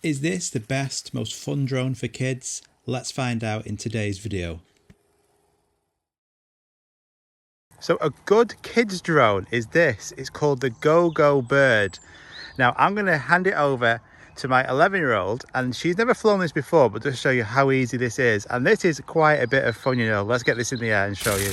Is this the best, most fun drone for kids? Let's find out in today's video. So a good kids drone is this. It's called the GOGO Bird. Now I'm going to hand it over to my 11-year-old, and she's never flown this before, but just show you how easy this is. And this is quite a bit of fun, you know. Let's get this in the air and show you.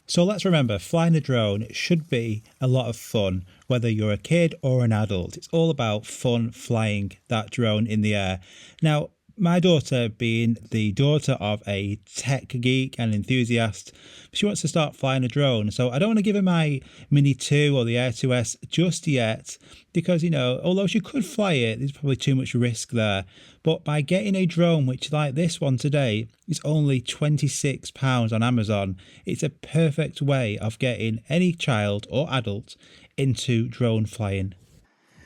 So let's remember, flying a drone should be a lot of fun, whether you're a kid or an adult. It's all about fun flying that drone in the air. Now, my daughter, being the daughter of a tech geek and enthusiast, she wants to start flying a drone. So I don't want to give her my Mini 2 or the Air 2S just yet, because, you know, although she could fly it, there's probably too much risk there. But by getting a drone, which like this one today, is only £26 on Amazon, it's a perfect way of getting any child or adult into drone flying.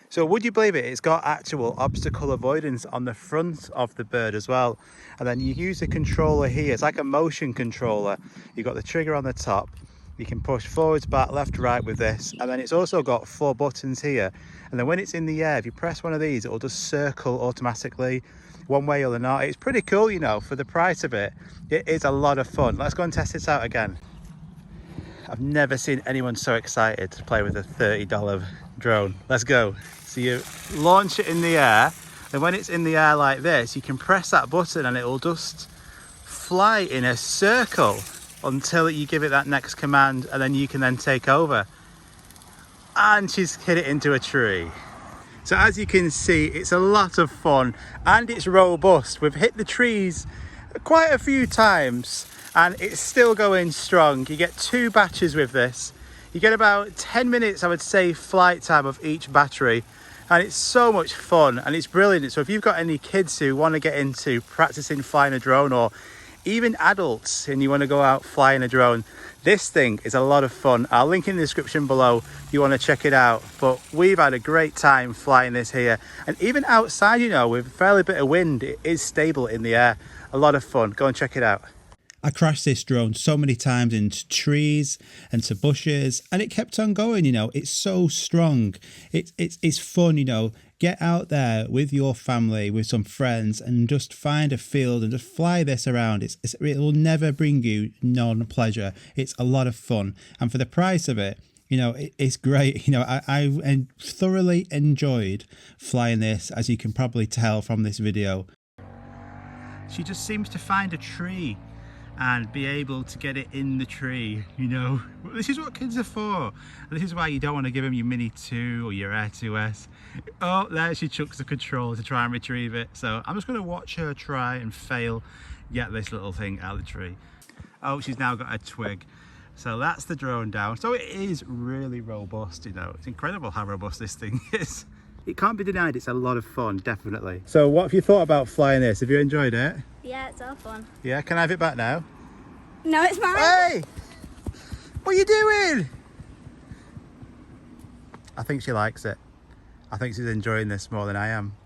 So would you believe it, it's got actual obstacle avoidance on the front of the bird as well. And then you use the controller here, it's like a motion controller. You've got the trigger on the top, you can push forwards, back, left, right with this. And then it's also got 4 buttons here. And then when it's in the air, if you press one of these, it will just circle automatically one way or another. It's pretty cool, you know, for the price of it. It is a lot of fun. Let's go and test this out again. I've never seen anyone so excited to play with a $30 drone. Let's go. So you launch it in the air, and when it's in the air like this, you can press that button and it will just fly in a circle until you give it that next command, and then you can then take over. And she's hit it into a tree. So as you can see, it's a lot of fun and it's robust. We've hit the trees quite a few times and it's still going strong. You get 2 batteries with this. You get about 10 minutes, I would say, flight time of each battery. And it's so much fun and it's brilliant. So if you've got any kids who want to get into practicing flying a drone, or even adults and you want to go out flying a drone, this thing is a lot of fun. I'll link in the description below if you want to check it out. But we've had a great time flying this here. And even outside, you know, with a fairly bit of wind, it is stable in the air. A lot of fun. Go and check it out. I crashed this drone so many times into trees and to bushes, and it kept on going, you know. It's so strong. It's fun, you know. Get out there with your family, with some friends, and just find a field and just fly this around. It will never bring you non-pleasure. It's a lot of fun. And for the price of it, you know, it's great. You know, I thoroughly enjoyed flying this, as you can probably tell from this video. She just seems to find a tree and be able to get it in the tree, you know. This is what kids are for. This is why you don't want to give them your Mini 2 or your Air 2S. Oh, there she chucks the controller to try and retrieve it. So I'm just going to watch her try and fail, get this little thing out of the tree. Oh, she's now got a twig. So that's the drone down. So it is really robust, you know. It's incredible how robust this thing is. It can't be denied, it's a lot of fun, definitely. So what have you thought about flying this? Have you enjoyed it? Yeah, it's all fun. Yeah, can I have it back now? No, it's mine. Hey! What are you doing? I think she likes it. I think she's enjoying this more than I am.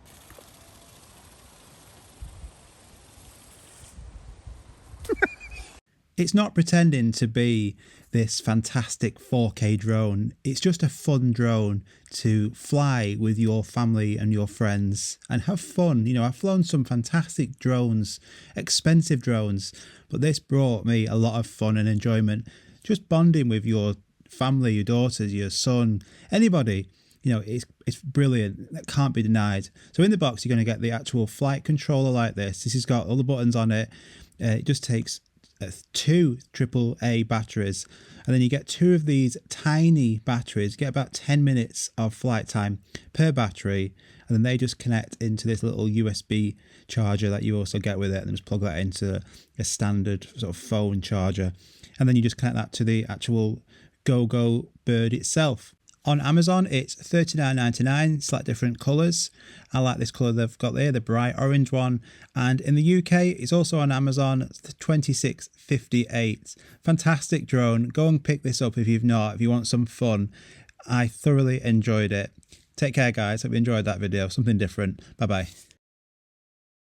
It's not pretending to be this fantastic 4K drone. It's just a fun drone to fly with your family and your friends and have fun. You know, I've flown some fantastic drones, expensive drones, but this brought me a lot of fun and enjoyment. Just bonding with your family, your daughters, your son, anybody. You know, it's brilliant. That can't be denied. So in the box, you're going to get the actual flight controller like this. This has got all the buttons on it. It just takes 2 AAA batteries, and then you get 2 of these tiny batteries. You get about 10 minutes of flight time per battery, and then they just connect into this little USB charger that you also get with it, and just plug that into a standard sort of phone charger, and then you just connect that to the actual GOGO Bird itself. On Amazon, it's $39.99, slightly different colours. I like this colour they've got there, the bright orange one. And in the UK, it's also on Amazon, it's $26.58. Fantastic drone. Go and pick this up if you've not, if you want some fun. I thoroughly enjoyed it. Take care, guys. Hope you enjoyed that video. Something different. Bye-bye.